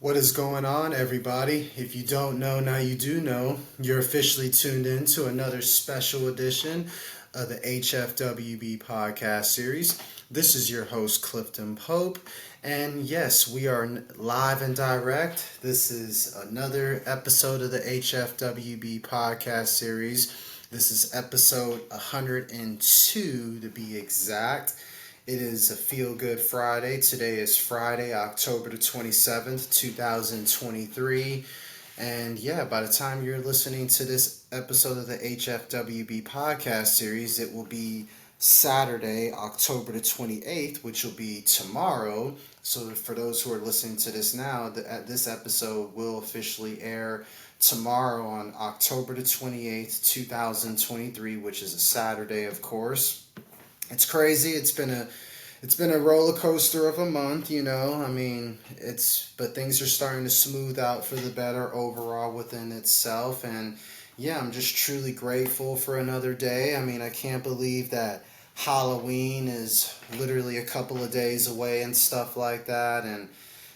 What is going on, everybody? If you don't know, now you do know. You're officially tuned in to another special edition of the HFWB Podcast Series. This is your host, Clifton Pope. And yes, we are live and direct. This is another episode of the HFWB Podcast Series. This is episode 102 to be exact. It is a Feel Good Friday. Today is Friday, October the 27th, 2023. And yeah, by the time you're listening to this episode of the HFWB Podcast Series, it will be Saturday, October the 28th, which will be tomorrow. So for those who are listening to this now, this episode will officially air tomorrow on October the 28th, 2023, which is a Saturday, of course. It's crazy. It's been a roller coaster of a month, you know. I mean, but things are starting to smooth out for the better overall within itself. And yeah, I'm just truly grateful for another day. I mean, I can't believe that Halloween is literally a couple of days away and stuff like that. And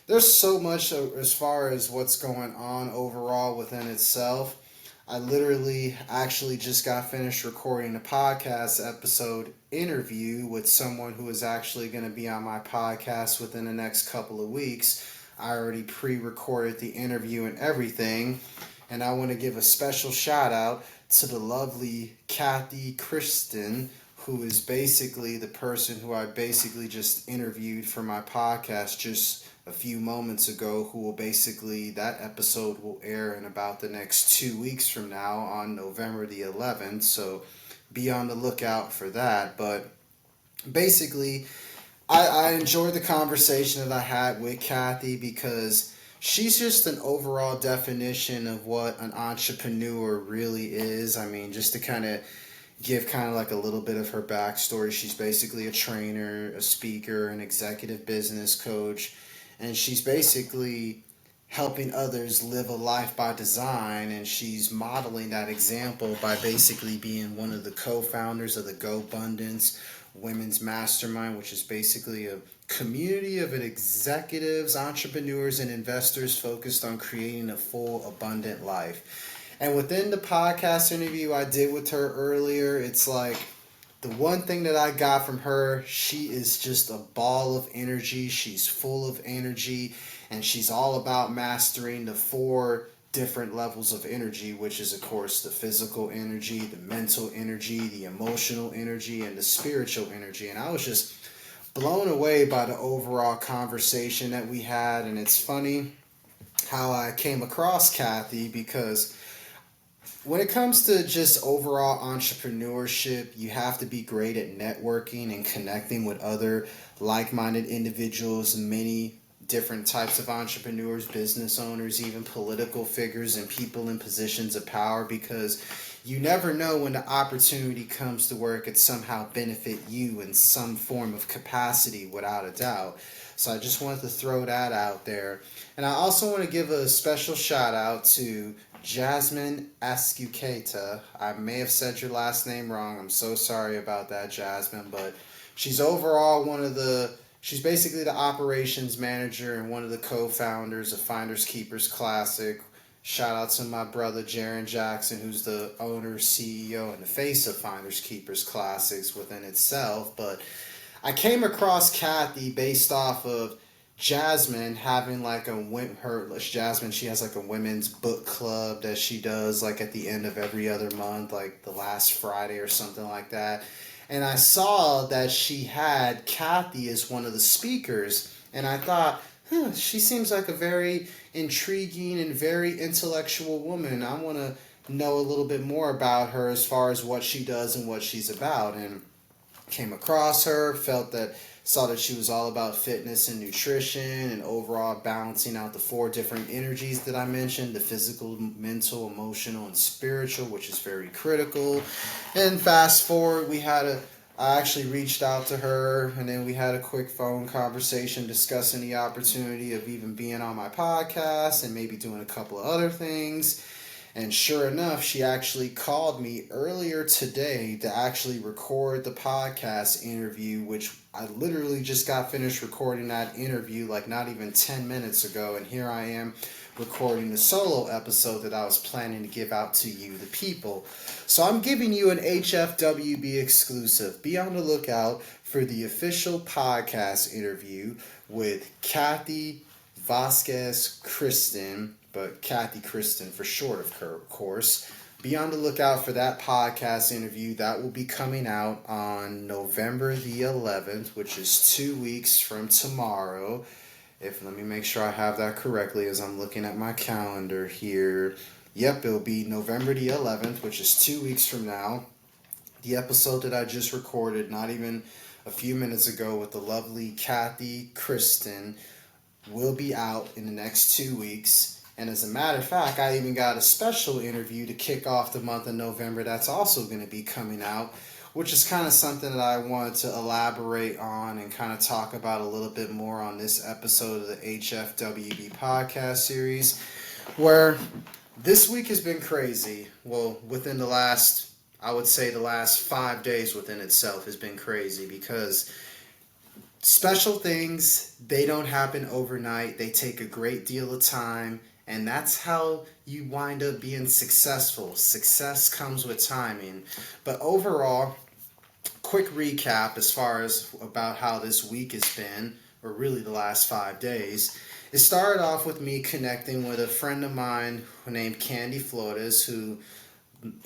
there's so much as far as what's going on overall within itself. I literally actually just got finished recording a podcast episode interview with someone who is actually going to be on my podcast within the next couple of weeks. I already pre-recorded the interview and everything, and I want to give a special shout out to the lovely Cathy Christen, who is basically the person who I basically just interviewed for my podcast just a few moments ago, who will basically, that episode will air in about the next 2 weeks from now on November the 11th, so be on the lookout for that. But basically, I enjoyed the conversation that I had with Cathy because she's just an overall definition of what an entrepreneur really is. I mean, just to kind of give kind of like a little bit of her backstory, she's basically a trainer, a speaker, an executive business coach. And she's basically helping others live a life by design, and she's modeling that example by basically being one of the co-founders of the GoBundance Women's Mastermind, which is basically a community of executives, entrepreneurs, and investors focused on creating a full, abundant life. And within the podcast interview I did with her earlier, it's like, the one thing that I got from her, she is just a ball of energy. She's full of energy, and she's all about mastering the 4 different levels of energy, which is, of course, the physical energy, the mental energy, the emotional energy, and the spiritual energy. And I was just blown away by the overall conversation that we had. And it's funny how I came across Cathy, because when it comes to just overall entrepreneurship, you have to be great at networking and connecting with other like-minded individuals, many different types of entrepreneurs, business owners, even political figures and people in positions of power, because you never know when the opportunity comes to where it could somehow benefit you in some form of capacity, without a doubt. So I just wanted to throw that out there. And I also want to give a special shout out to Jasmine Escuqueta. I may have said your last name wrong. I'm so sorry about that, Jasmine. But she's overall she's basically the operations manager and one of the co-founders of Finders Keepers Classic. Shout out to my brother, Jaron Jackson, who's the owner, CEO, and the face of Finders Keepers Classics within itself. But I came across Cathy based off of Jasmine having like Jasmine, she has like a women's book club that she does like at the end of every other month, like the last Friday or something like that. And I saw that she had Cathy as one of the speakers, and I thought, she seems like a very intriguing and very intellectual woman. I want to know a little bit more about her as far as what she does and what she's about. And came across her, saw that she was all about fitness and nutrition and overall balancing out the 4 different energies that I mentioned, the physical, mental, emotional, and spiritual, which is very critical. And fast forward, I actually reached out to her, and then we had a quick phone conversation discussing the opportunity of even being on my podcast and maybe doing a couple of other things. And sure enough, she actually called me earlier today to actually record the podcast interview, which I literally just got finished recording that interview like not even 10 minutes ago. And here I am recording the solo episode that I was planning to give out to you, the people. So I'm giving you an HFWB exclusive. Be on the lookout for the official podcast interview with Cathy Vasquez Christen, but Cathy Christen for short, of course. Be on the lookout for that podcast interview. That will be coming out on November the 11th, which is 2 weeks from tomorrow. Let me make sure I have that correctly as I'm looking at my calendar here. Yep, it'll be November the 11th, which is 2 weeks from now. The episode that I just recorded not even a few minutes ago with the lovely Cathy Christen will be out in the next 2 weeks. And as a matter of fact, I even got a special interview to kick off the month of November that's also going to be coming out, which is kind of something that I wanted to elaborate on and kind of talk about a little bit more on this episode of the HFWB Podcast Series, where this week has been crazy. Well, within the last 5 days within itself has been crazy because special things, they don't happen overnight. They take a great deal of time, and that's how you wind up being successful. Success comes with timing. But overall, quick recap as far as about how this week has been, or really the last 5 days. It started off with me connecting with a friend of mine named Candy Flores, who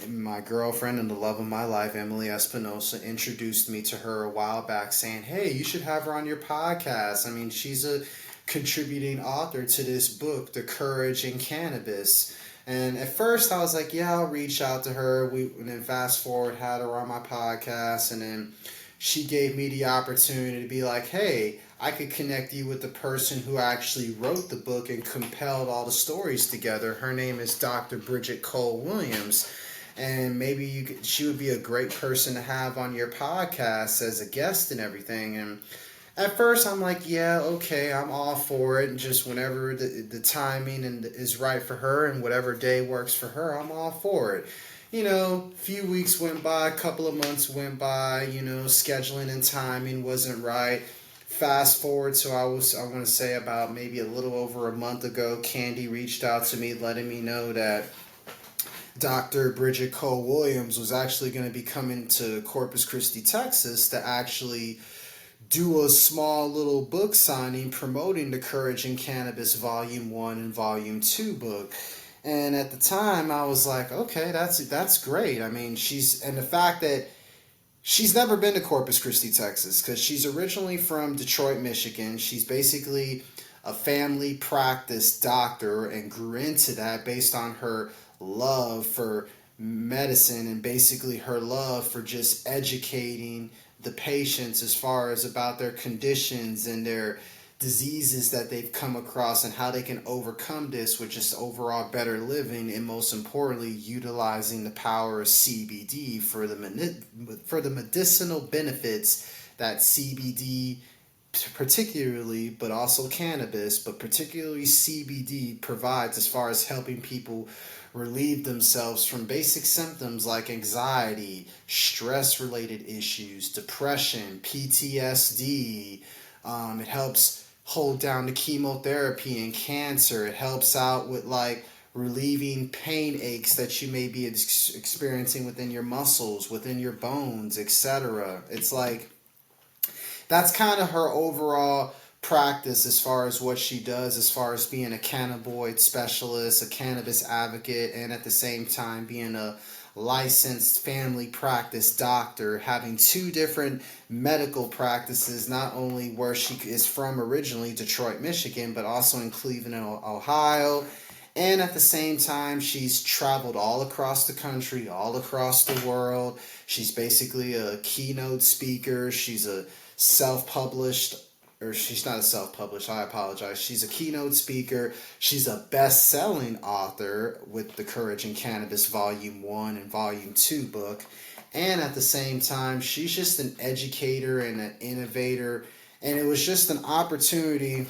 my girlfriend and the love of my life, Emily Espinosa, introduced me to her a while back saying, hey, you should have her on your podcast. I mean, she's a contributing author to this book, The Courage in Cannabis. And at first I was like, yeah, I'll reach out to her. And then fast forward, had her on my podcast. And then she gave me the opportunity to be like, hey, I could connect you with the person who actually wrote the book and compiled all the stories together. Her name is Dr. Bridget Cole Williams. And maybe she would be a great person to have on your podcast as a guest and everything. And at first I'm like, yeah, okay, I'm all for it. And just whenever the timing is right for her and whatever day works for her, I'm all for it. A few weeks went by, a couple of months went by, scheduling and timing wasn't right. Fast forward to I want to say about maybe a little over a month ago, Candy reached out to me letting me know that Dr. Bridget Cole Williams was actually going to be coming to Corpus Christi, Texas to actually do a small little book signing promoting the Courage in Cannabis Volume 1 and Volume 2 book. And at the time, I was like, okay, that's great. I mean, the fact that she's never been to Corpus Christi, Texas, because she's originally from Detroit, Michigan. She's basically a family practice doctor and grew into that based on her love for medicine and basically her love for just educating the patients as far as about their conditions and their diseases that they've come across and how they can overcome this with just overall better living, and most importantly utilizing the power of CBD for the medicinal benefits that CBD particularly, but also cannabis, but particularly CBD provides as far as helping people relieve themselves from basic symptoms like anxiety, stress-related issues, depression, PTSD. It helps hold down the chemotherapy and cancer. It helps out with relieving pain aches that you may be experiencing within your muscles, within your bones, etc. It's that's kind of her overall practice as far as what she does, as far as being a cannabinoid specialist, a cannabis advocate, and at the same time being a licensed family practice doctor, having 2 different medical practices, not only where she is from originally, Detroit, Michigan, but also in Cleveland, Ohio. And at the same time, she's traveled all across the country, all across the world. She's basically a keynote speaker. She's a self-published, or she's not a self-published, I apologize. She's a keynote speaker. She's a best-selling author with the Courage in Cannabis Volume 1 and Volume 2 book. And at the same time, she's just an educator and an innovator. And it was just an opportunity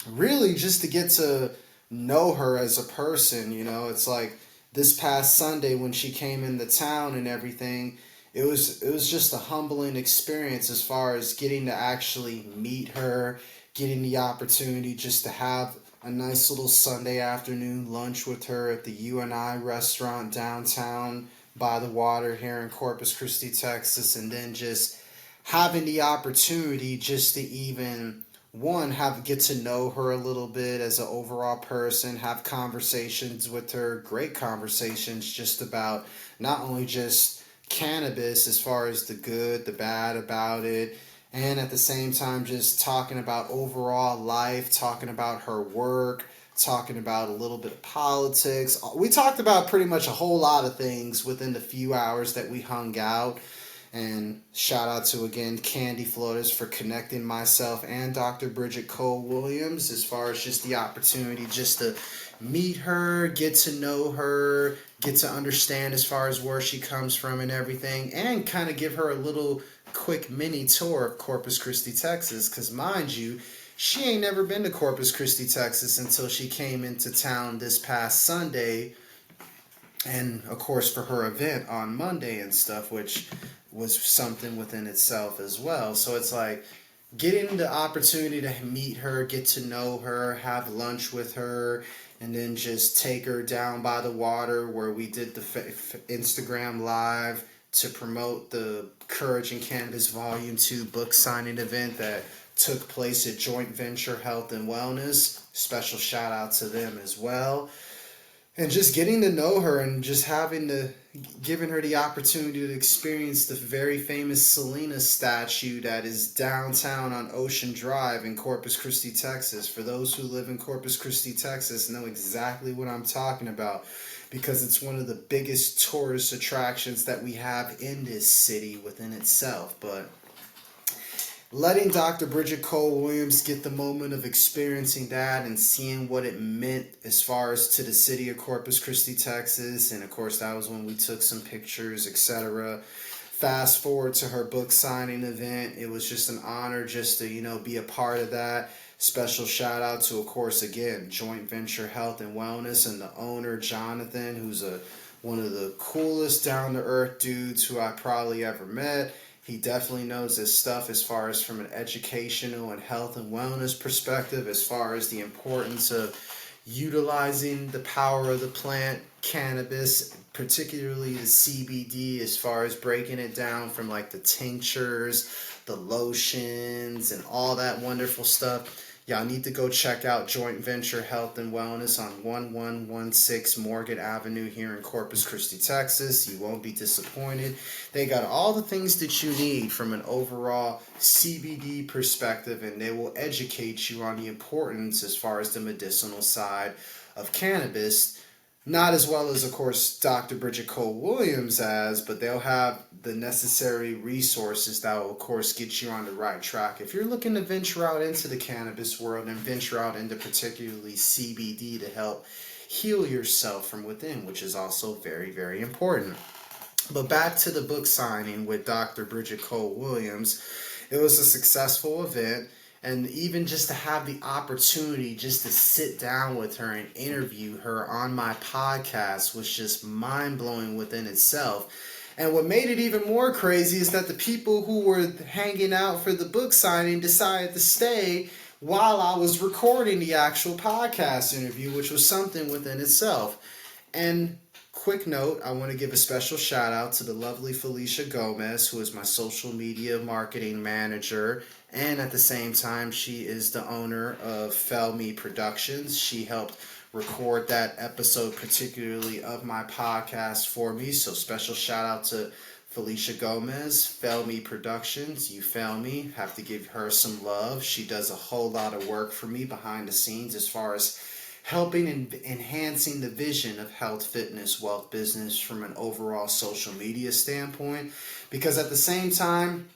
really just to get to know her as a person. It's this past Sunday when she came into town and everything, it was just a humbling experience as far as getting to actually meet her, getting the opportunity just to have a nice little Sunday afternoon lunch with her at the U&I restaurant downtown by the water here in Corpus Christi, Texas, and then just having the opportunity just to even one get to know her a little bit as an overall person, have conversations with her, great conversations just about not only just cannabis as far as the good, the bad about it, and at the same time just talking about overall life, talking about her work, talking about a little bit of politics. We talked about pretty much a whole lot of things within the few hours that we hung out. And shout out to, again, Candy Floaters for connecting myself and Dr. Bridget Cole Williams as far as just the opportunity just to meet her, get to know her, get to understand as far as where she comes from and everything, and kind of give her a little quick mini tour of Corpus Christi, Texas, because mind you, she ain't never been to Corpus Christi, Texas until she came into town this past Sunday, and of course for her event on Monday and stuff, which was something within itself as well. So it's like getting the opportunity to meet her, get to know her, have lunch with her, and then just take her down by the water where we did the Instagram Live to promote the Courage and Cannabis Volume 2 book signing event that took place at Joint Venture Health and Wellness. Special shout out to them as well. And just getting to know her and just giving her the opportunity to experience the very famous Selena statue that is downtown on Ocean Drive in Corpus Christi, Texas. For those who live in Corpus Christi, Texas, know exactly what I'm talking about, because it's one of the biggest tourist attractions that we have in this city within itself. But letting Dr. Bridget Cole Williams get the moment of experiencing that and seeing what it meant as far as to the city of Corpus Christi, Texas, and of course that was when we took some pictures, etc. Fast forward to her book signing event. It was just an honor just to, be a part of that. Special shout out to, of course, again, Joint Venture Health and Wellness and the owner, Jonathan, who's one of the coolest down-to-earth dudes who I probably ever met. He definitely knows his stuff as far as from an educational and health and wellness perspective, as far as the importance of utilizing the power of the plant, cannabis, particularly the CBD, as far as breaking it down from like the tinctures, the lotions, and all that wonderful stuff. Y'all need to go check out Joint Venture Health and Wellness on 1116 Morgan Avenue here in Corpus Christi, Texas. You won't be disappointed. They got all the things that you need from an overall CBD perspective, and they will educate you on the importance as far as the medicinal side of cannabis. Not as well as, of course, Dr. Bridget Cole Williams has, but they'll have the necessary resources that will, of course, get you on the right track. If you're looking to venture out into the cannabis world and venture out into particularly CBD to help heal yourself from within, which is also very, very important. But back to the book signing with Dr. Bridget Cole Williams. It was a successful event. And even just to have the opportunity just to sit down with her and interview her on my podcast was just mind-blowing within itself. And what made it even more crazy is that the people who were hanging out for the book signing decided to stay while I was recording the actual podcast interview, which was something within itself. And quick note, I want to give a special shout out to the lovely Felicia Gomez, who is my social media marketing manager. And at the same time, she is the owner of Fell Me Productions. She helped record that episode, particularly of my podcast, for me. So special shout out to Felicia Gomez, Fell Me Productions. You fell me. Have to give her some love. She does a whole lot of work for me behind the scenes as far as helping and enhancing the vision of health, fitness, wealth, business from an overall social media standpoint. Because at the same time,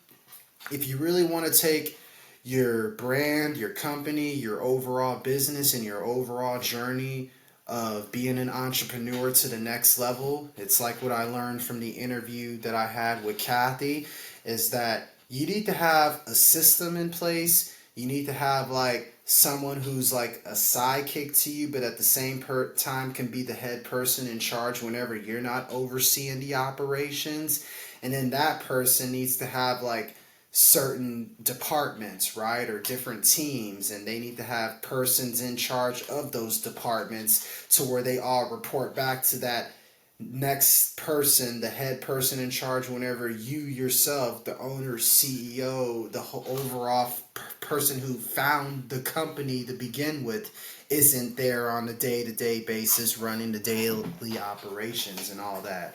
if you really want to take your brand, your company, your overall business, and your overall journey of being an entrepreneur to the next level, it's like what I learned from the interview that I had with Cathy, is that you need to have a system in place. You need to have like someone who's like a sidekick to you, but at the same time can be the head person in charge whenever you're not overseeing the operations. And then that person needs to have like certain departments, right, or different teams, and they need to have persons in charge of those departments to where they all report back to that next person, the head person in charge, whenever you yourself, the owner, CEO, the whole overall person who found the company to begin with, isn't there on a day-to-day basis running the daily operations and all that.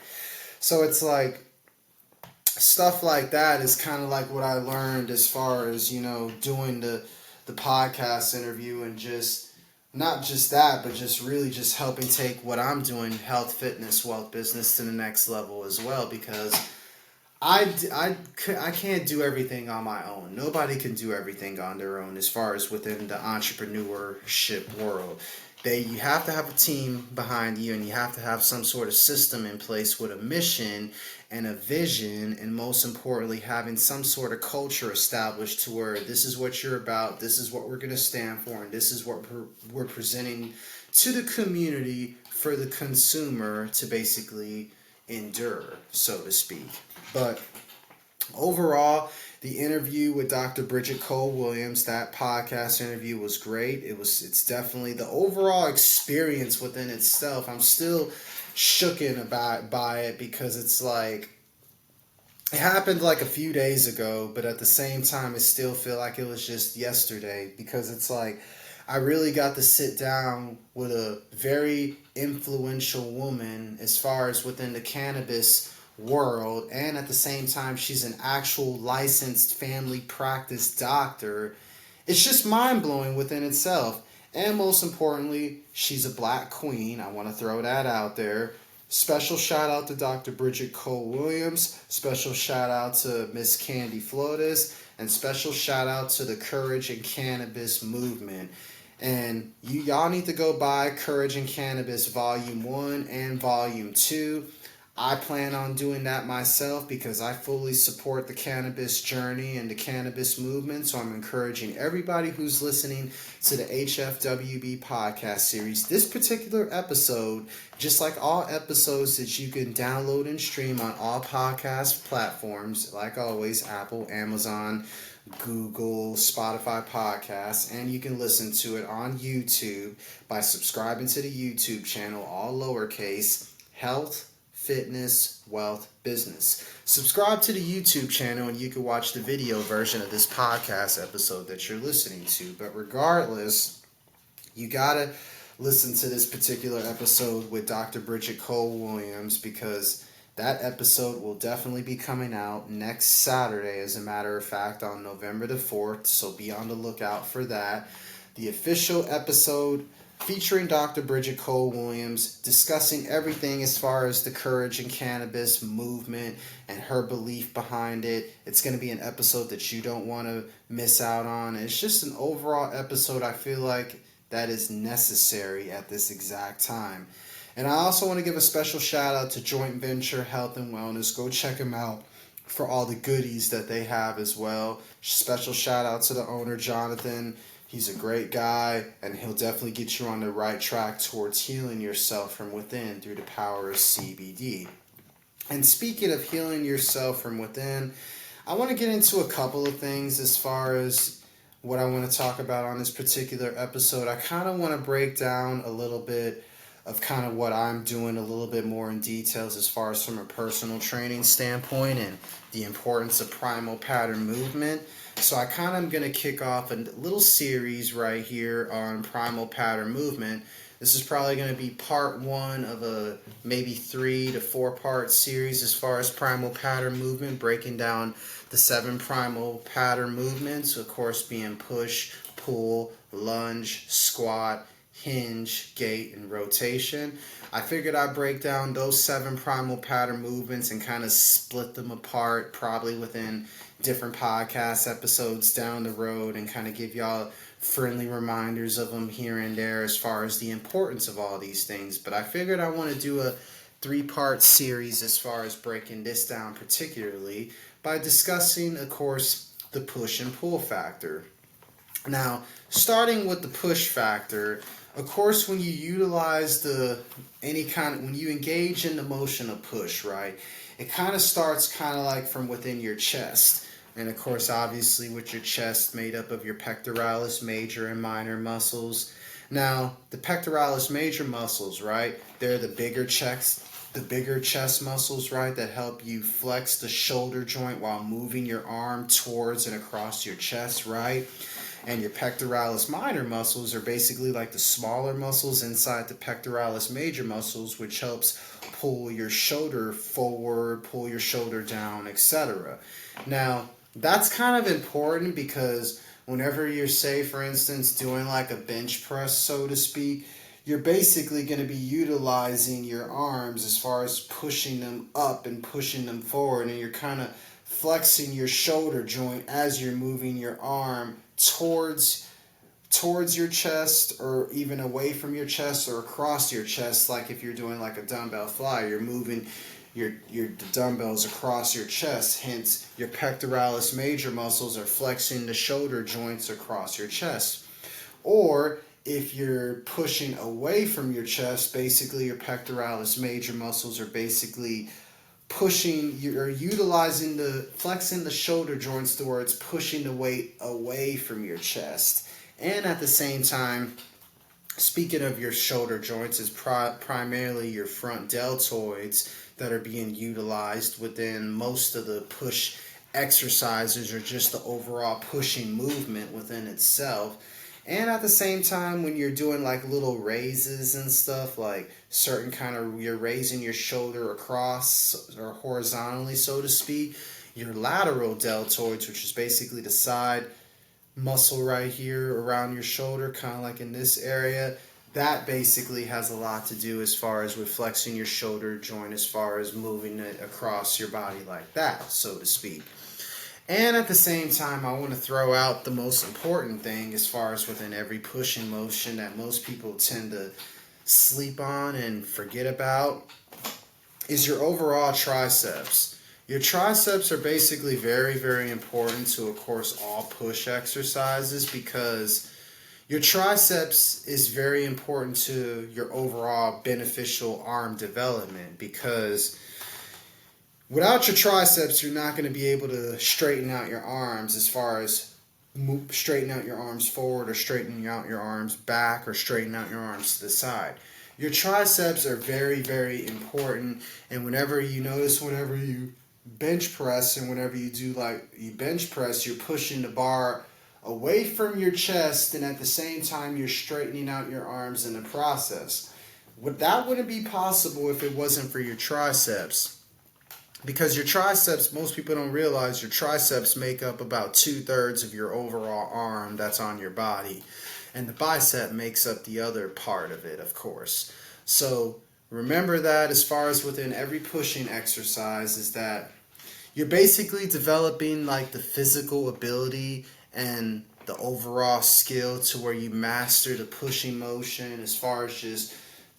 So it's like stuff like that is kind of like what I learned as far as, doing the podcast interview, and just not just that, but just really just helping take what I'm doing, health, fitness, wealth, business, to the next level as well, because I can't do everything on my own. Nobody can do everything on their own as far as within the entrepreneurship world. You have to have a team behind you, and you have to have some sort of system in place with a mission and a vision, and most importantly, having some sort of culture established to where this is what you're about, this is what we're going to stand for, and this is what we're presenting to the community for the consumer to basically endure, so to speak. But overall, the interview with Dr. Bridget Cole Williams, that podcast interview was great. It's definitely the overall experience within itself. I'm still shooken by it, because it's like it happened like a few days ago, but at the same time, it still feel like it was just yesterday, because it's like I really got to sit down with a very influential woman as far as within the cannabis world, and at the same time she's an actual licensed family practice doctor. It's just mind-blowing within itself. And most importantly, she's a black queen. I want to throw that out there. Special shout out to Dr. Bridget Cole Williams, special shout out to Miss Candy Flores, and special shout out to the Courage and Cannabis movement. And y'all need to go buy Courage and Cannabis Volume 1 and Volume 2. I plan on doing that myself, because I fully support the cannabis journey and the cannabis movement. So I'm encouraging everybody who's listening to the HFWB Podcast Series. This particular episode, just like all episodes that you can download and stream on all podcast platforms, like always, Apple, Amazon, Google, Spotify podcasts, and you can listen to it on YouTube by subscribing to the YouTube channel, all lowercase, Health, Fitness, Wealth, Business. Subscribe to the YouTube channel and you can watch the video version of this podcast episode that you're listening to. But regardless, you gotta listen to this particular episode with Dr. Bridget Cole Williams, because that episode will definitely be coming out next Saturday, as a matter of fact, on November the 4th. So be on the lookout for that. The official episode featuring Dr. Bridget Cole Williams, discussing everything as far as the Courage and Cannabis movement and her belief behind it. It's going to be an episode that you don't want to miss out on. It's just an overall episode I feel like that is necessary at this exact time. And I also want to give a special shout out to Joint Venture Health and Wellness. Go check them out for all the goodies that they have as well. Special shout out to the owner, Jonathan. He's a great guy, and he'll definitely get you on the right track towards healing yourself from within through the power of CBD. And speaking of healing yourself from within, I want to get into a couple of things as far as what I want to talk about on this particular episode. I kind of want to break down a little bit of kind of what I'm doing a little bit more in details as far as from a personal training standpoint and the importance of primal pattern movement. So I kind of am going to kick off a little series right here on primal pattern movement. This is probably going to be part one of a maybe 3 to 4 part series as far as primal pattern movement, breaking down the 7 primal pattern movements, of course being push, pull, lunge, squat, hinge, gait, and rotation. I figured I'd break down those 7 primal pattern movements and kind of split them apart, probably within different podcast episodes down the road, and kind of give y'all friendly reminders of them here and there as far as the importance of all these things. But I figured I want to do a 3-part series as far as breaking this down, particularly by discussing, of course, the push and pull factor. Now, starting with the push factor, of course, when you utilize when you engage in the motion of push, right, it kind of starts kind of like from within your chest. And of course, obviously, with your chest made up of your pectoralis major and minor muscles. Now, the pectoralis major muscles, right, they're the bigger chest muscles, right, that help you flex the shoulder joint while moving your arm towards and across your chest, right? And your pectoralis minor muscles are basically like the smaller muscles inside the pectoralis major muscles, which helps pull your shoulder forward, pull your shoulder down, etc. Now, that's kind of important because whenever you're, say, for instance, doing like a bench press, so to speak, you're basically going to be utilizing your arms as far as pushing them up and pushing them forward, and you're kind of flexing your shoulder joint as you're moving your arm towards your chest, or even away from your chest or across your chest. Like if you're doing like a dumbbell fly, you're moving the dumbbells across your chest, hence your pectoralis major muscles are flexing the shoulder joints across your chest. Or if you're pushing away from your chest, basically your pectoralis major muscles are basically you're utilizing flexing the shoulder joints towards pushing the weight away from your chest. And at the same time, speaking of your shoulder joints, is primarily your front deltoids that are being utilized within most of the push exercises, or just the overall pushing movement within itself. And at the same time, when you're doing like little raises and stuff, like you're raising your shoulder across or horizontally, so to speak, your lateral deltoids, which is basically the side muscle right here around your shoulder, kind of like in this area, that basically has a lot to do as far as with flexing your shoulder joint, as far as moving it across your body like that, so to speak. And at the same time, I want to throw out the most important thing as far as within every pushing motion that most people tend to sleep on and forget about, is your overall triceps. Your triceps are basically very, very important to, of course, all push exercises, because your triceps is very important to your overall beneficial arm development, because without your triceps, you're not going to be able to straighten out your arms, as far as straighten out your arms forward, or straighten out your arms back, or straighten out your arms to the side. Your triceps are very, very important, and whenever you bench press, and whenever you bench press, you're pushing the bar away from your chest, and at the same time, you're straightening out your arms in the process. That wouldn't be possible if it wasn't for your triceps. Because your triceps, most people don't realize, your triceps make up about 2/3 of your overall arm that's on your body. And the bicep makes up the other part of it, of course. So remember that as far as within every pushing exercise, is that you're basically developing like the physical ability and the overall skill to where you master the pushing motion, as far as just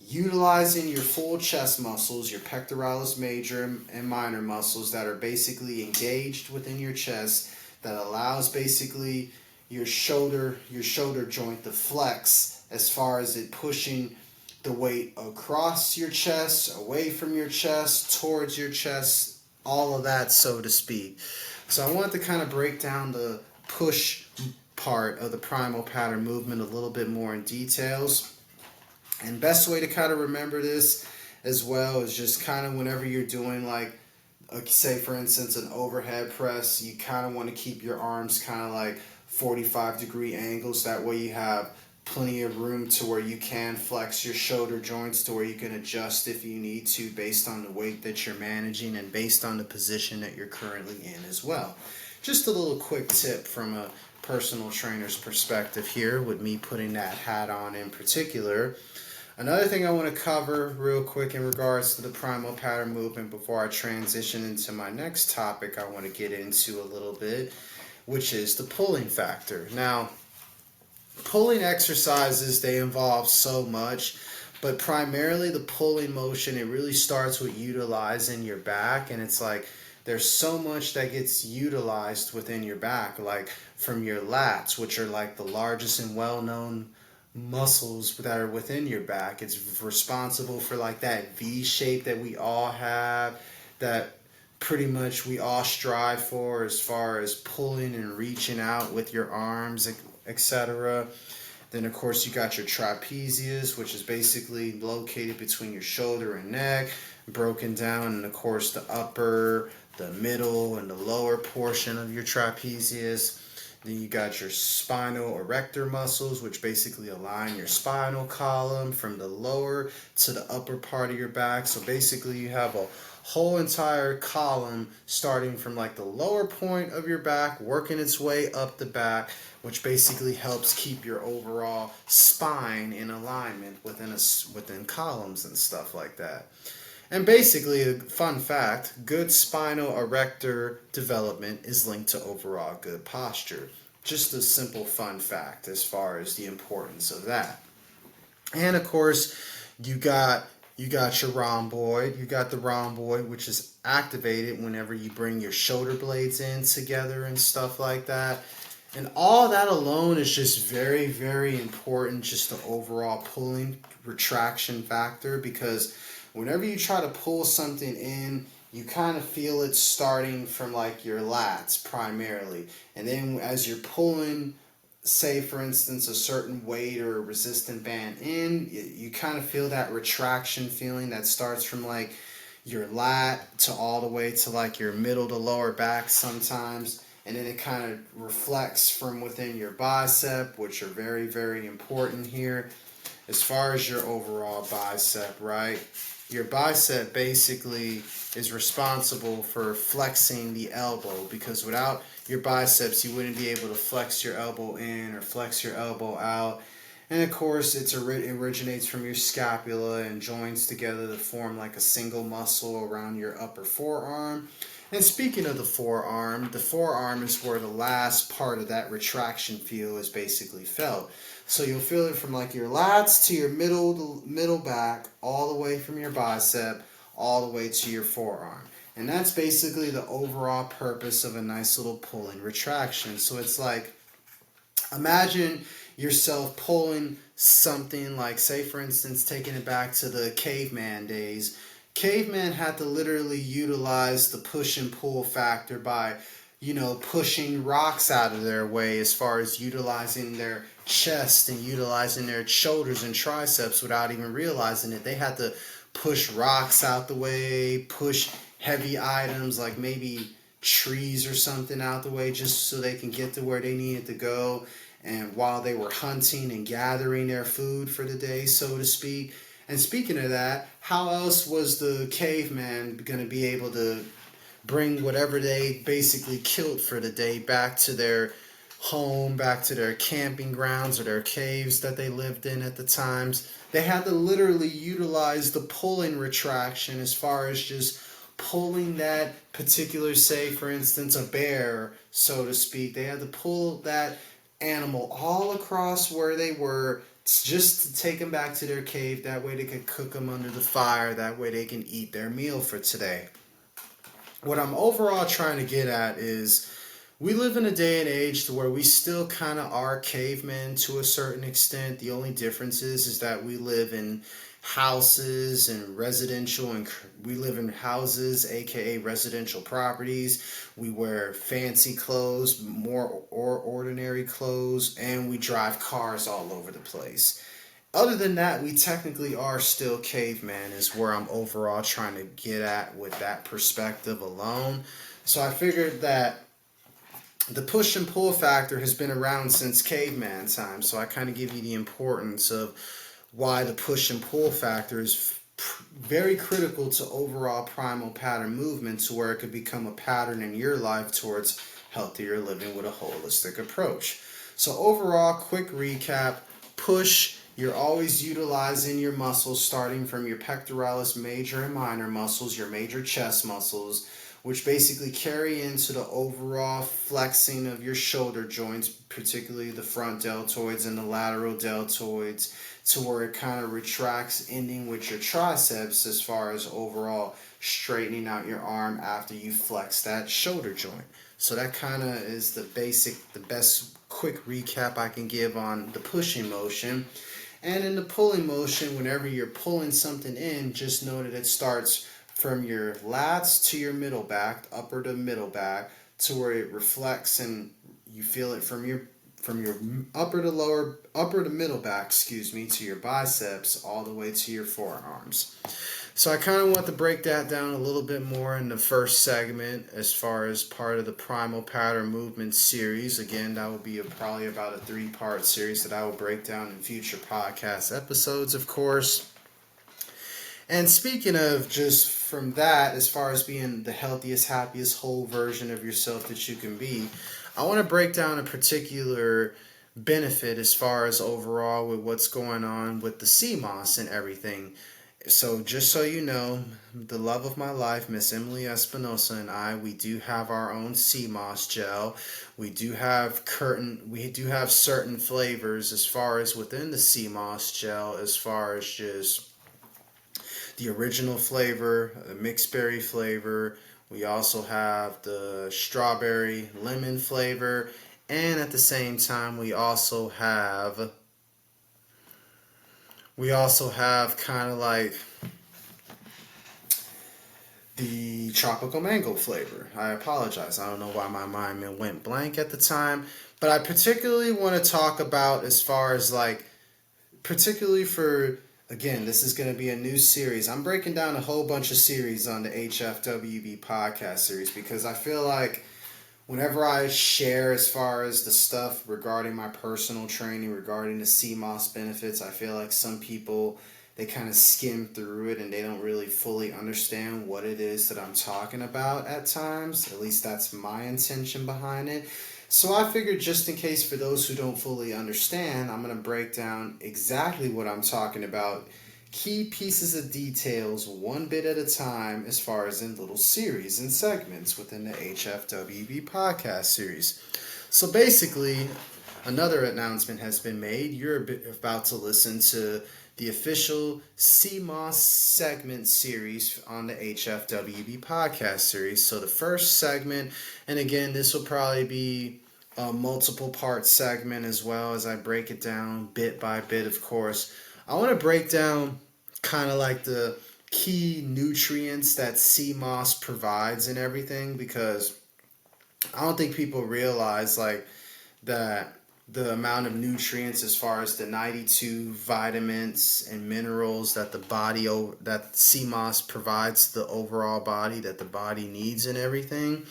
utilizing your full chest muscles, your pectoralis major and minor muscles that are basically engaged within your chest, that allows basically your shoulder joint to flex, as far as it pushing the weight across your chest, away from your chest, towards your chest, all of that, so to speak. So I wanted to kind of break down the push part of the primal pattern movement a little bit more in details. And best way to kind of remember this as well is just kind of whenever you're doing like, say for instance, an overhead press, you kind of want to keep your arms kind of like 45-degree angles. That way you have plenty of room to where you can flex your shoulder joints, to where you can adjust if you need to, based on the weight that you're managing and based on the position that you're currently in as well. Just a little quick tip from a personal trainer's perspective here, with me putting that hat on in particular. Another thing I want to cover real quick in regards to the primal pattern movement before I transition into my next topic I want to get into a little bit, which is the pulling factor. Now, pulling exercises, they involve so much, but primarily the pulling motion, it really starts with utilizing your back, and it's like there's so much that gets utilized within your back, like from your lats, which are like the largest and well-known muscles that are within your back. It's responsible for like that V shape that we all have, that pretty much we all strive for as far as pulling and reaching out with your arms, etc. Then, of course, you got your trapezius, which is basically located between your shoulder and neck, broken down, and, of course, the upper, the middle, and the lower portion of your trapezius. Then you got your spinal erector muscles, which basically align your spinal column from the lower to the upper part of your back. So basically you have a whole entire column starting from like the lower point of your back, working its way up the back, which basically helps keep your overall spine in alignment within columns and stuff like that. And basically, a fun fact, good spinal erector development is linked to overall good posture. Just a simple fun fact as far as the importance of that. And of course, you got your rhomboid. You got the rhomboid, which is activated whenever you bring your shoulder blades in together and stuff like that. And all that alone is just very, very important, just the overall pulling retraction factor, because whenever you try to pull something in, you kind of feel it starting from like your lats primarily. And then as you're pulling, say for instance, a certain weight or a resistant band in, you kind of feel that retraction feeling that starts from like your lat to all the way to like your middle to lower back sometimes. And then it kind of reflects from within your bicep, which are very, very important here. As far as your overall bicep, right? Your bicep basically is responsible for flexing the elbow, because without your biceps, you wouldn't be able to flex your elbow in or flex your elbow out. And of course, it originates from your scapula and joins together to form like a single muscle around your upper forearm. And speaking of the forearm is where the last part of that retraction feel is basically felt. So you'll feel it from like your lats to your middle back, all the way from your bicep, all the way to your forearm. And that's basically the overall purpose of a nice little pulling retraction. So it's like, imagine yourself pulling something like, say for instance, taking it back to the caveman days. Caveman had to literally utilize the push and pull factor by, pushing rocks out of their way, as far as utilizing their chest and utilizing their shoulders and triceps without even realizing it. They had to push rocks out the way, push heavy items like maybe trees or something out the way, just so they can get to where they needed to go. And while they were hunting and gathering their food for the day, so to speak. And speaking of that, how else was the caveman going to be able to bring whatever they basically killed for the day back to their home, back to their camping grounds or their caves that they lived in at the times? They had to literally utilize the pulling retraction, as far as just pulling that particular, say for instance, a bear, so to speak. They had to pull that animal all across where they were, just to take them back to their cave. That way they could cook them under the fire. That way they can eat their meal for today. What I'm overall trying to get at is, we live in a day and age to where we still kind of are cavemen to a certain extent. The only difference is that we live in houses and residential, and we live in houses, aka residential properties. We wear fancy clothes, more or ordinary clothes, and we drive cars all over the place. Other than that, we technically are still cavemen, is where I'm overall trying to get at with that perspective alone. So I figured that the push and pull factor has been around since caveman time, so I kind of give you the importance of why the push and pull factor is very critical to overall primal pattern movement, to where it could become a pattern in your life towards healthier living with a holistic approach. So overall, quick recap: push, you're always utilizing your muscles starting from your pectoralis major and minor muscles, your major chest muscles, which basically carry into the overall flexing of your shoulder joints, particularly the front deltoids and the lateral deltoids, to where it kind of retracts, ending with your triceps as far as overall straightening out your arm after you flex that shoulder joint. So that kind of is the best quick recap I can give on the pushing motion. And in the pulling motion, whenever you're pulling something in, just know that it starts from your lats to your middle back, upper to middle back, to where it reflects and you feel it from your upper to middle back, to your biceps, all the way to your forearms. So I kind of want to break that down a little bit more in the first segment as far as part of the Primal Pattern Movement series. Again, that will be probably about a 3-part series that I will break down in future podcast episodes, of course. And speaking of just from that, as far as being the healthiest, happiest, whole version of yourself that you can be, I want to break down a particular benefit as far as overall with what's going on with the CMOS and everything. So just so you know, the love of my life, Miss Emily Espinosa, and I, we do have our own CMOS gel. We do have certain flavors as far as within the CMOS gel, as far as just the original flavor, the mixed berry flavor. We also have the strawberry lemon flavor, and at the same time we also have kind of like the tropical mango flavor. I apologize. I don't know why my mind went blank at the time. But I particularly want to talk about as far as like, particularly for, again, this is going to be a new series. I'm breaking down a whole bunch of series on the HFWB Podcast Series because I feel like whenever I share as far as the stuff regarding my personal training, regarding the CMOS benefits, I feel like some people, they kind of skim through it and they don't really fully understand what it is that I'm talking about at times. At least that's my intention behind it. So I figured just in case for those who don't fully understand, I'm going to break down exactly what I'm talking about. Key pieces of details, one bit at a time, as far as in little series and segments within the HFWB Podcast Series. So basically, another announcement has been made. You're about to listen to the official CMOS segment series on the HFWB Podcast Series. So the first segment, and again, this will probably be a multiple part segment as well as I break it down bit by bit, of course. I want to break down kind of like the key nutrients that CMOS provides and everything, because I don't think people realize like that the amount of nutrients as far as the 92 vitamins and minerals that that CMOS provides the overall body, that the body needs and everything.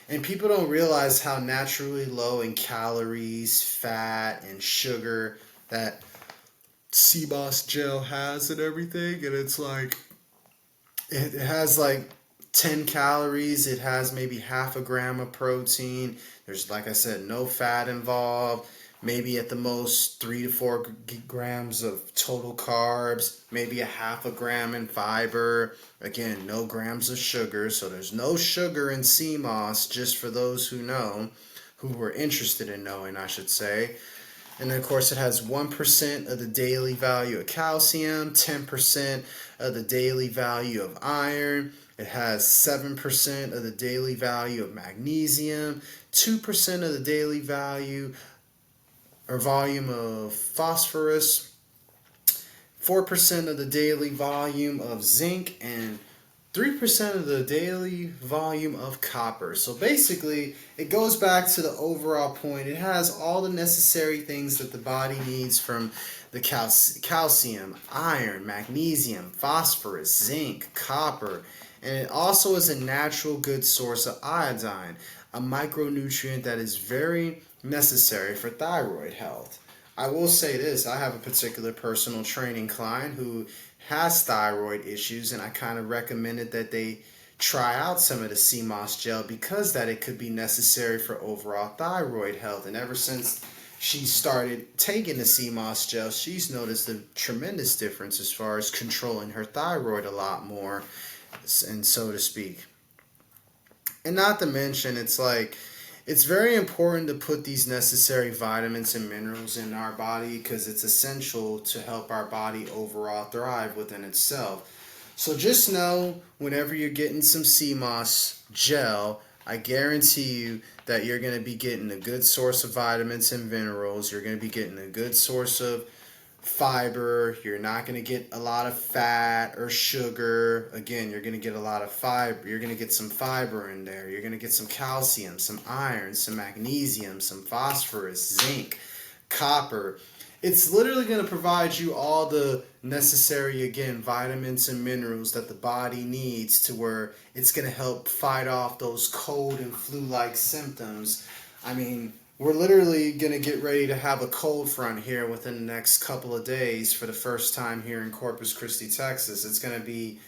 And people don't realize how naturally low in calories, fat, and sugar that CMOS gel has and everything. And it's like, it has like 10 calories. It has maybe half a gram of protein. There's, like I said, no fat involved. Maybe at the most 3 to 4 grams of total carbs. Maybe a half a gram in fiber. Again, no grams of sugar. So there's no sugar in CMOS, just for those who know, who were interested in knowing, I should say. And then, of course, it has 1% of the daily value of calcium, 10% of the daily value of iron. It has 7% of the daily value of magnesium, 2% of the daily value or volume of phosphorus, 4% of the daily volume of zinc, and 3% of the daily volume of copper. So basically, it goes back to the overall point. It has all the necessary things that the body needs from the calcium, iron, magnesium, phosphorus, zinc, copper. And it also is a natural good source of iodine, a micronutrient that is very necessary for thyroid health. I will say this, I have a particular personal training client who has thyroid issues, and I kind of recommended that they try out some of the CMOS gel because that it could be necessary for overall thyroid health. And ever since she started taking the CMOS gel, she's noticed a tremendous difference as far as controlling her thyroid a lot more, and so to speak. And not to mention, it's very important to put these necessary vitamins and minerals in our body because it's essential to help our body overall thrive within itself. So just know whenever you're getting some sea moss gel, I guarantee you that you're going to be getting a good source of vitamins and minerals. You're going to be getting a good source of fiber. You're not going to get a lot of fat or sugar. Again, you're going to get a lot of fiber. You're going to get some fiber in there. You're going to get some calcium, some iron, some magnesium, some phosphorus, zinc, copper. It's literally going to provide you all the necessary, again, vitamins and minerals that the body needs to where it's going to help fight off those cold and flu-like symptoms. I mean, we're literally going to get ready to have a cold front here within the next couple of days for the first time here in Corpus Christi, Texas. It's going to be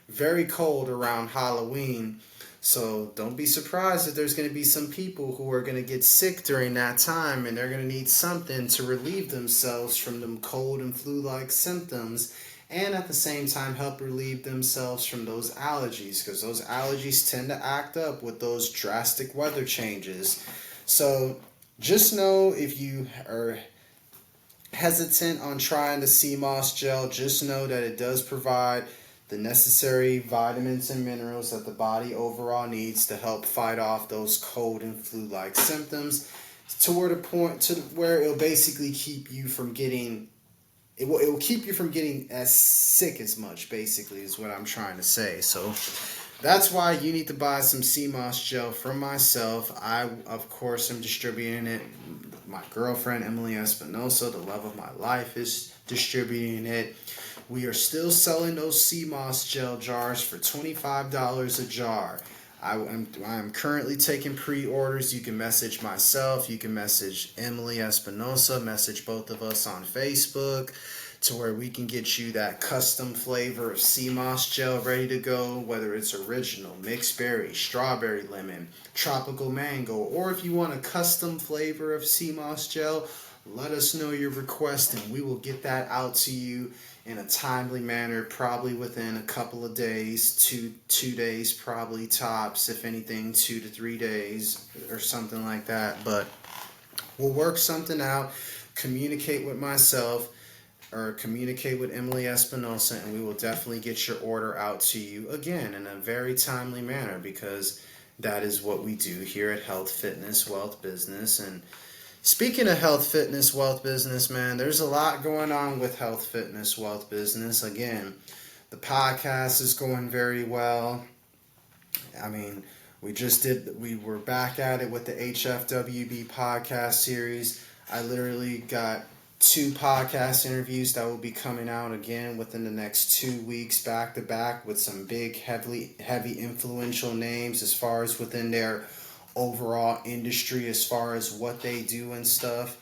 very cold around Halloween. So don't be surprised that there's going to be some people who are going to get sick during that time and they're going to need something to relieve themselves from them cold and flu-like symptoms and at the same time help relieve themselves from those allergies because those allergies tend to act up with those drastic weather changes. So just know if you are hesitant on trying the sea moss gel, just know that it does provide the necessary vitamins and minerals that the body overall needs to help fight off those cold and flu-like symptoms to where it'll basically keep you from getting it will keep you from getting as sick as much, basically, is what I'm trying to say. So that's why you need to buy some sea moss gel from myself. I, of course, am distributing it. My girlfriend, Emily Espinosa, the love of my life, is distributing it. We are still selling those sea moss gel jars for $25 a jar. I am currently taking pre-orders. You can message myself. You can message Emily Espinosa. Message both of us on Facebook to where we can get you that custom flavor of sea moss gel ready to go, whether it's original, mixed berry, strawberry lemon, tropical mango, or if you want a custom flavor of sea moss gel, let us know your request and we will get that out to you in a timely manner, probably within a couple of days, two days probably tops, if anything 2 to 3 days or something like that. But we'll work something out, communicate with myself or communicate with Emily Espinosa, and we will definitely get your order out to you again in a very timely manner because that is what we do here at Health, Fitness, Wealth, Business. And speaking of health, fitness, wealth, business, man, there's a lot going on with health, fitness, wealth, business. Again, the podcast is going very well. I mean, we were back at it with the HFWB Podcast Series. I literally got 2 podcast interviews that will be coming out again within the next 2 weeks back to back with some big, heavy influential names as far as within their overall industry as far as what they do and stuff.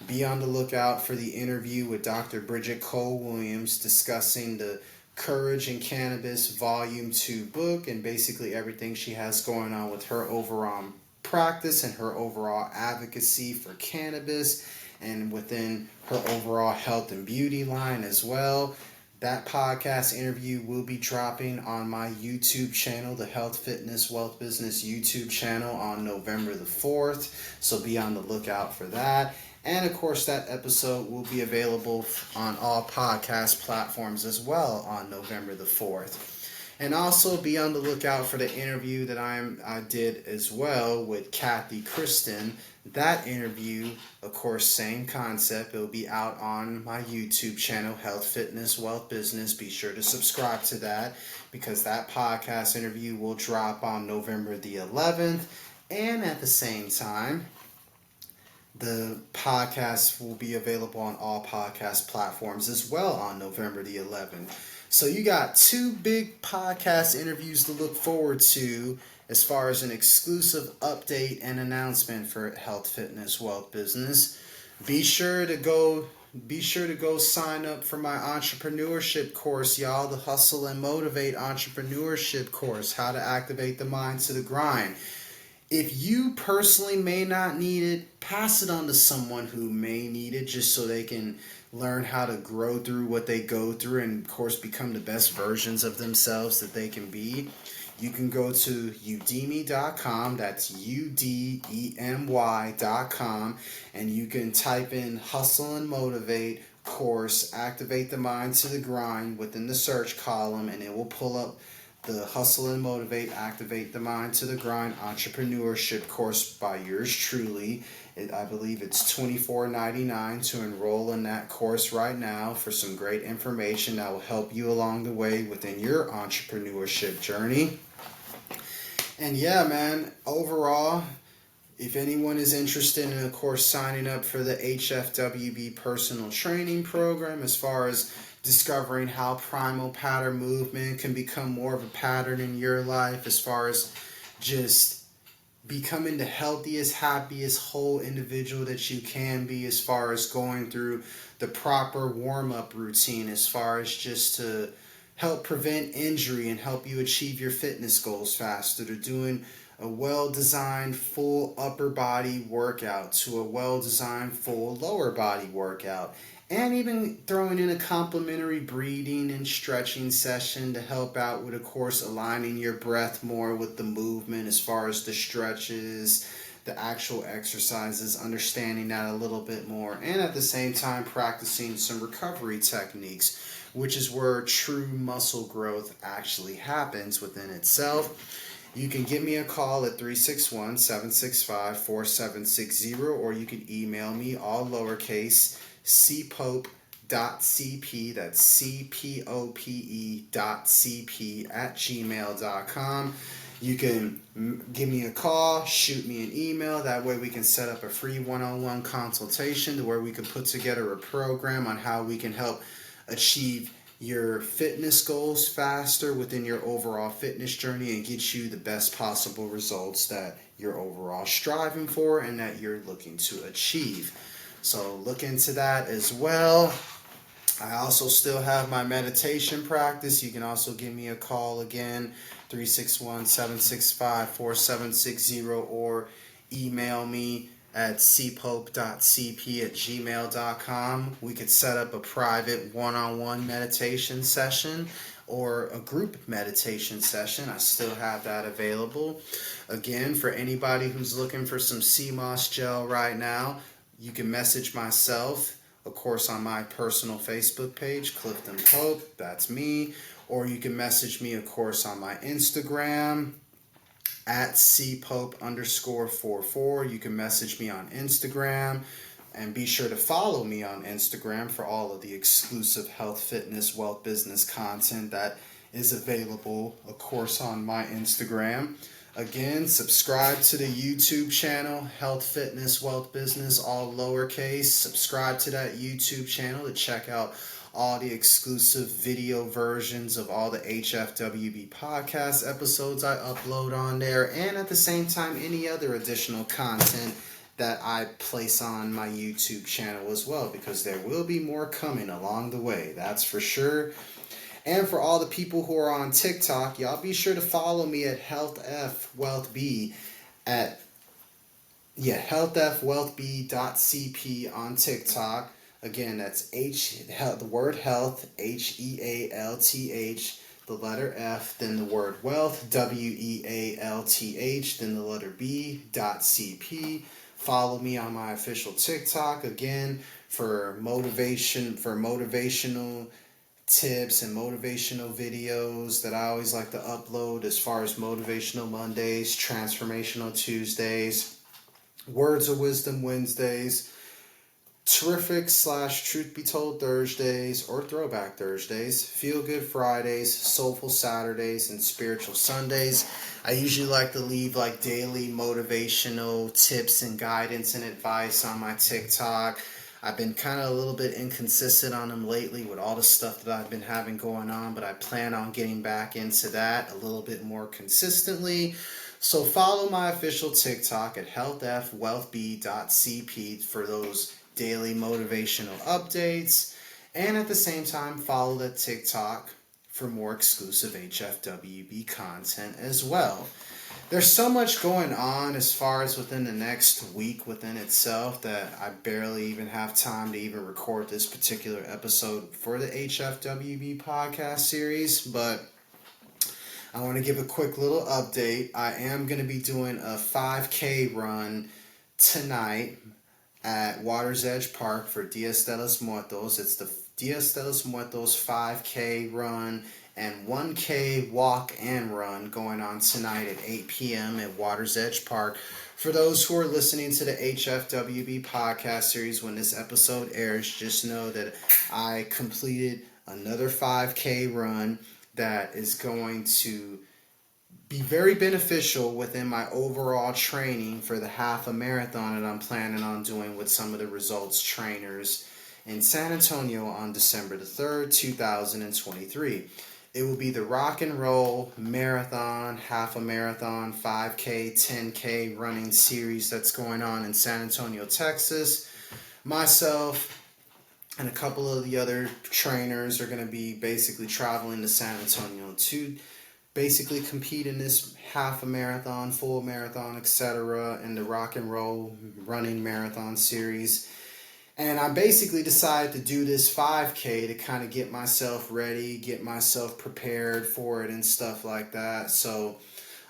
Be on the lookout for the interview with Dr. Bridget Cole Williams discussing the Courage in Cannabis Volume 2 book and basically everything she has going on with her overall practice and her overall advocacy for cannabis and within her overall health and beauty line as well. That podcast interview will be dropping on my YouTube channel, the Health, Fitness, Wealth, Business YouTube channel on November the 4th. So be on the lookout for that. And of course, that episode will be available on all podcast platforms as well on November the 4th. And also be on the lookout for the interview that I did as well with Cathy Christen. That interview, of course, same concept. It will be out on my YouTube channel, Health, Fitness, Wealth, Business. Be sure to subscribe to that because that podcast interview will drop on November the 11th. And at the same time, the podcast will be available on all podcast platforms as well on November the 11th. So you got 2 big podcast interviews to look forward to as far as an exclusive update and announcement for Health, Fitness, Wealth, Business. Be sure to go sign up for my entrepreneurship course, y'all, the Hustle and Motivate entrepreneurship course, how to activate the mind to the grind. If you personally may not need it, pass it on to someone who may need it just so they can learn how to grow through what they go through and, of course, become the best versions of themselves that they can be. you can go to udemy.com, that's udemy.com, and you can type in Hustle and Motivate course, Activate the Mind to the Grind within the search column, and it will pull up the Hustle and Motivate, Activate the Mind to the Grind entrepreneurship course by yours truly. I believe it's $24.99 to enroll in that course right now for some great information that will help you along the way within your entrepreneurship journey. And yeah, man, overall, if anyone is interested in, of course, signing up for the HFWB personal training program, as far as discovering how primal pattern movement can become more of a pattern in your life, as far as just becoming the healthiest, happiest, whole individual that you can be, as far as going through the proper warm-up routine, as far as just to help prevent injury and help you achieve your fitness goals faster, to doing a well-designed full upper body workout to a well-designed full lower body workout, and even throwing in a complimentary breathing and stretching session to help out with, of course, aligning your breath more with the movement, as far as the stretches, the actual exercises, understanding that a little bit more, and at the same time practicing some recovery techniques, which is where true muscle growth actually happens within itself. You can give me a call at 361-765-4760, or you can email me, all lowercase, cpope.cp, that's cpope.cp @gmail.com. You can give me a call, shoot me an email. That way we can set up a free one-on-one consultation to where we can put together a program on how we can help achieve your fitness goals faster within your overall fitness journey and get you the best possible results that you're overall striving for and that you're looking to achieve. So look into that as well. I also still have my meditation practice. You can also give me a call again, 361-765-4760, or email me at cpope.cp@gmail.com. We could set up a private one-on-one meditation session or a group meditation session. I still have that available. Again, for anybody who's looking for some CMOS gel right now, you can message myself, of course, on my personal Facebook page, Clifton Pope, that's me, or you can message me, of course, on my Instagram, at cpope_44. You can message me on Instagram, and be sure to follow me on Instagram for all of the exclusive health, fitness, wealth, business content that is available, of course, on my Instagram. Again, subscribe to the YouTube channel, Health, Fitness, Wealth, Business, all lowercase. Subscribe to that YouTube channel to check out all the exclusive video versions of all the HFWB podcast episodes I upload on there, and at the same time, any other additional content that I place on my YouTube channel as well, because there will be more coming along the way, that's for sure. And for all the people who are on TikTok, y'all be sure to follow me at HealthFWealthB at HealthFWealthB.cp on TikTok. Again, that's the word health, HEALTH, the letter F, then the word wealth, WEALTH, then the letter B.cp. Follow me on my official TikTok, again, for motivational tips and motivational videos that I always like to upload, as far as Motivational Mondays, Transformational Tuesdays, Words of Wisdom Wednesdays, Terrific/Truth Be Told Thursdays or Throwback Thursdays, Feel Good Fridays, Soulful Saturdays, and Spiritual Sundays. I usually like to leave like daily motivational tips and guidance and advice on my TikTok. I've been kind of a little bit inconsistent on them lately with all the stuff that I've been having going on, but I plan on getting back into that a little bit more consistently. So follow my official TikTok at HealthFWealthB.cp for those daily motivational updates, and at the same time follow the TikTok for more exclusive HFWB content as well. There's so much going on as far as within the next week within itself that I barely even have time to even record this particular episode for the HFWB Podcast Series, but I want to give a quick little update. I am going to be doing a 5K run tonight at Water's Edge Park for Dias de los Muertos. It's the Dias de los Muertos 5K run and 1K walk and run going on tonight at 8 p.m. at Water's Edge Park. For those who are listening to the HFWB Podcast Series, when this episode airs, just know that I completed another 5K run that is going to be very beneficial within my overall training for the half a marathon that I'm planning on doing with some of the results trainers in San Antonio on December the 3rd, 2023. It will be the rock and roll marathon, half a marathon, 5K, 10K running series that's going on in San Antonio, Texas. Myself and a couple of the other trainers are going to be basically traveling to San Antonio to basically compete in this half a marathon, full marathon, etc. in the rock and roll running marathon series. And I basically decided to do this 5K to kind of get myself ready, get myself prepared for it and stuff like that. So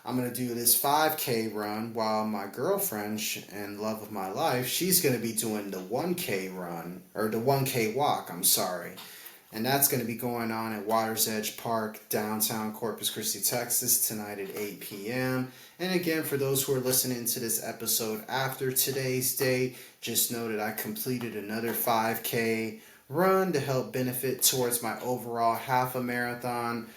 I'm going to do this 5K run while my girlfriend and love of my life, she's going to be doing the 1K run, or the 1K walk, I'm sorry. And that's going to be going on at Water's Edge Park, downtown Corpus Christi, Texas, tonight at 8 p.m. And again, for those who are listening to this episode after today's date, just know that I completed another 5K run to help benefit towards my overall half a marathon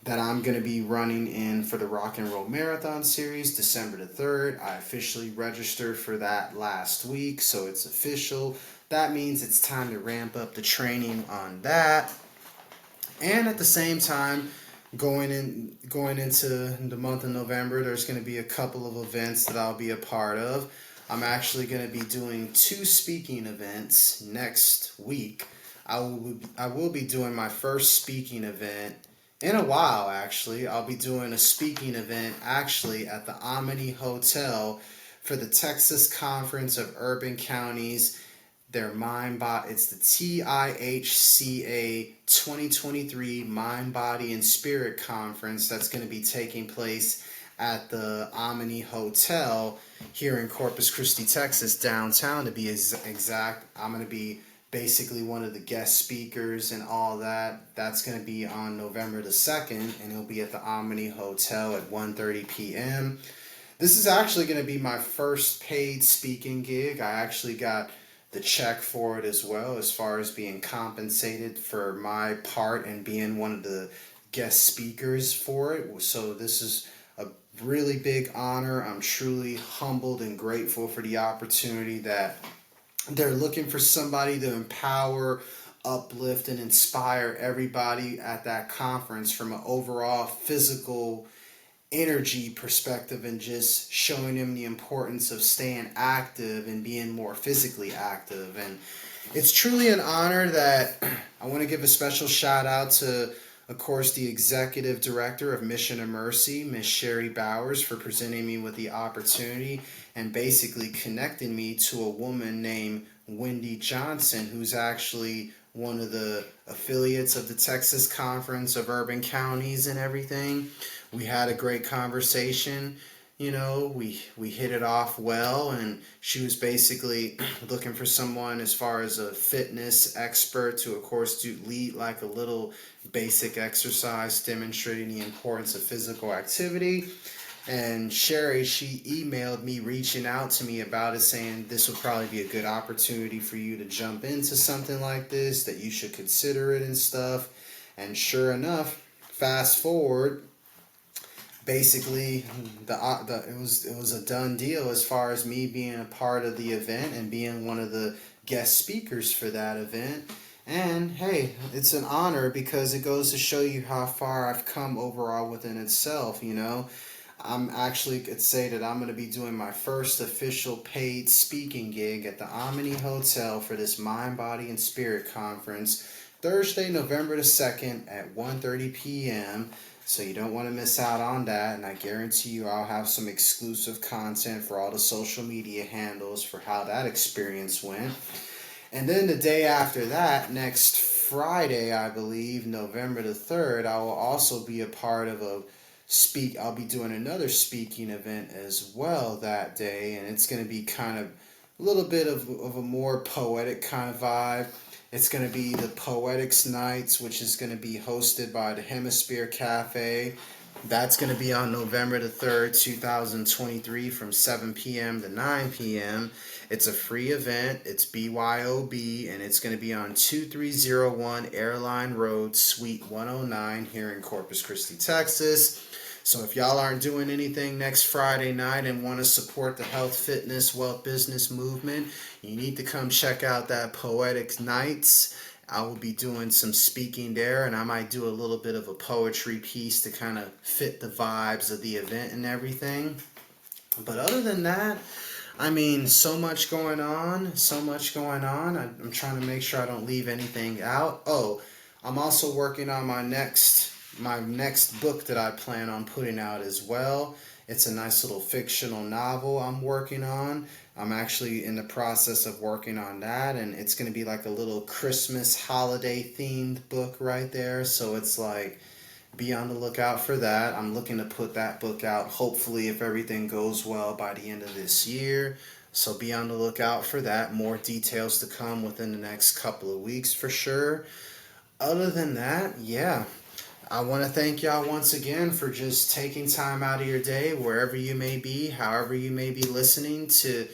that I'm going to be running in for the Rock and Roll Marathon Series, December the 3rd. I officially registered for that last week, so it's official. That means it's time to ramp up the training on that. And at the same time, going into the month of November, there's going to be a couple of events that I'll be a part of. I'm actually going to be doing 2 speaking events next week. I will be doing my first speaking event in a while, actually. I'll be doing a speaking event actually at the Omni Hotel for the Texas Conference of Urban Counties. It's the TIHCA 2023 Mind, Body, and Spirit Conference that's going to be taking place at the Omni Hotel here in Corpus Christi, Texas, downtown to be exact. I'm going to be basically one of the guest speakers and all that. That's going to be on November the 2nd, and it'll be at the Omni Hotel at 1:30 p.m. This is actually going to be my first paid speaking gig. I actually got the check for it as well, as far as being compensated for my part and being one of the guest speakers for it. So this is a really big honor. I'm truly humbled and grateful for the opportunity that they're looking for somebody to empower, uplift, and inspire everybody at that conference from an overall physical energy perspective, and just showing them the importance of staying active and being more physically active. And it's truly an honor that I want to give a special shout out to, of course, the executive director of Mission of Mercy, Miss Sherry Bowers, for presenting me with the opportunity and basically connecting me to a woman named Wendy Johnson, who's actually one of the affiliates of the Texas Conference of Urban Counties and everything. We had a great conversation. You know, we hit it off well, and she was basically looking for someone as far as a fitness expert to, of course, lead like a little basic exercise demonstrating the importance of physical activity. And Sherry, she emailed me reaching out to me about it, saying this would probably be a good opportunity for you to jump into something like this, that you should consider it and stuff. And sure enough, fast forward, basically it was a done deal as far as me being a part of the event and being one of the guest speakers for that event. And hey, it's an honor because it goes to show you how far I've come overall within itself, you know. I'm actually could say that I'm going to be doing my first official paid speaking gig at the Omni Hotel for this Mind, Body, and Spirit Conference, Thursday, November the 2nd at 1:30 p.m. So you don't want to miss out on that, and I guarantee you I'll have some exclusive content for all the social media handles for how that experience went. And then the day after that, next Friday, I believe, November the 3rd, I will also be a part of a I'll be doing another speaking event as well that day, and it's going to be kind of a little bit of a more poetic kind of vibe. It's going to be the Poetics Nights, which is going to be hosted by the Hemisphere Cafe. That's going to be on November the 3rd, 2023 from 7 p.m. to 9 p.m. It's a free event. It's BYOB, and it's going to be on 2301 Airline Road, Suite 109 here in Corpus Christi, Texas. So if y'all aren't doing anything next Friday night and want to support the health, fitness, wealth, business movement, you need to come check out that Poetic Nights. I will be doing some speaking there, and I might do a little bit of a poetry piece to kind of fit the vibes of the event and everything. But other than that, I mean, so much going on. I'm trying to make sure I don't leave anything out. Oh, I'm also working on my next book that I plan on putting out as well. It's a nice little fictional novel I'm working on. I'm actually in the process of working on that, and it's going to be like a little Christmas holiday themed book right there. So it's like, be on the lookout for that. I'm looking to put that book out, hopefully, if everything goes well, by the end of this year. So be on the lookout for that. More details to come within the next couple of weeks for sure. Other than that, yeah. I want to thank y'all once again for just taking time out of your day, wherever you may be, however you may be listening, to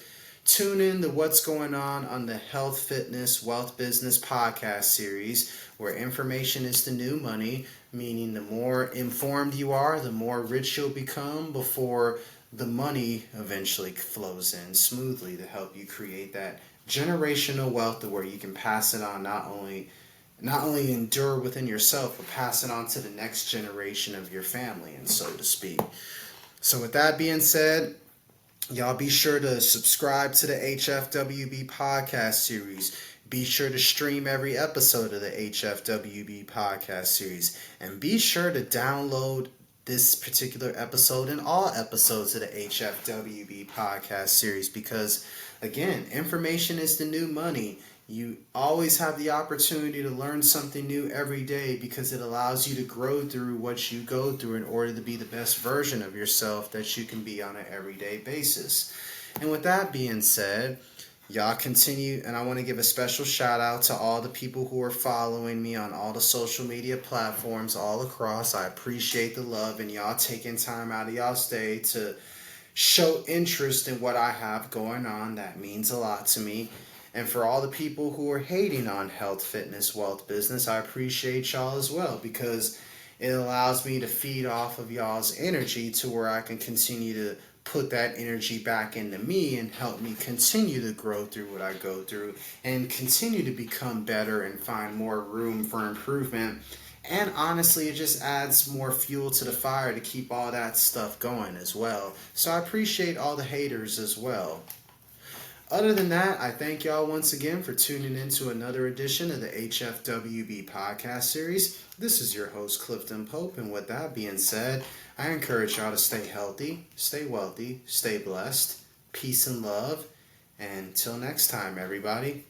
tune in to what's going on the Health, Fitness, Wealth, Business Podcast Series, where information is the new money, meaning the more informed you are, the more rich you'll become before the money eventually flows in smoothly to help you create that generational wealth to where you can pass it on, not only endure within yourself, but pass it on to the next generation of your family, and so to speak. So with that being said, y'all be sure to subscribe to the HFWB Podcast Series. Be sure to stream every episode of the HFWB Podcast Series. And be sure to download this particular episode and all episodes of the HFWB Podcast Series, because, again, information is the new money. You always have the opportunity to learn something new every day, because it allows you to grow through what you go through in order to be the best version of yourself that you can be on an everyday basis. And with that being said, y'all continue, and I want to give a special shout out to all the people who are following me on all the social media platforms all across. I appreciate the love and y'all taking time out of y'all's day to show interest in what I have going on. That means a lot to me. And for all the people who are hating on health, fitness, wealth, business, I appreciate y'all as well, because it allows me to feed off of y'all's energy to where I can continue to put that energy back into me and help me continue to grow through what I go through and continue to become better and find more room for improvement. And honestly, it just adds more fuel to the fire to keep all that stuff going as well. So I appreciate all the haters as well. Other than that, I thank y'all once again for tuning in to another edition of the HFWB Podcast Series. This is your host, Clifton Pope, and with that being said, I encourage y'all to stay healthy, stay wealthy, stay blessed, peace and love, and till next time, everybody.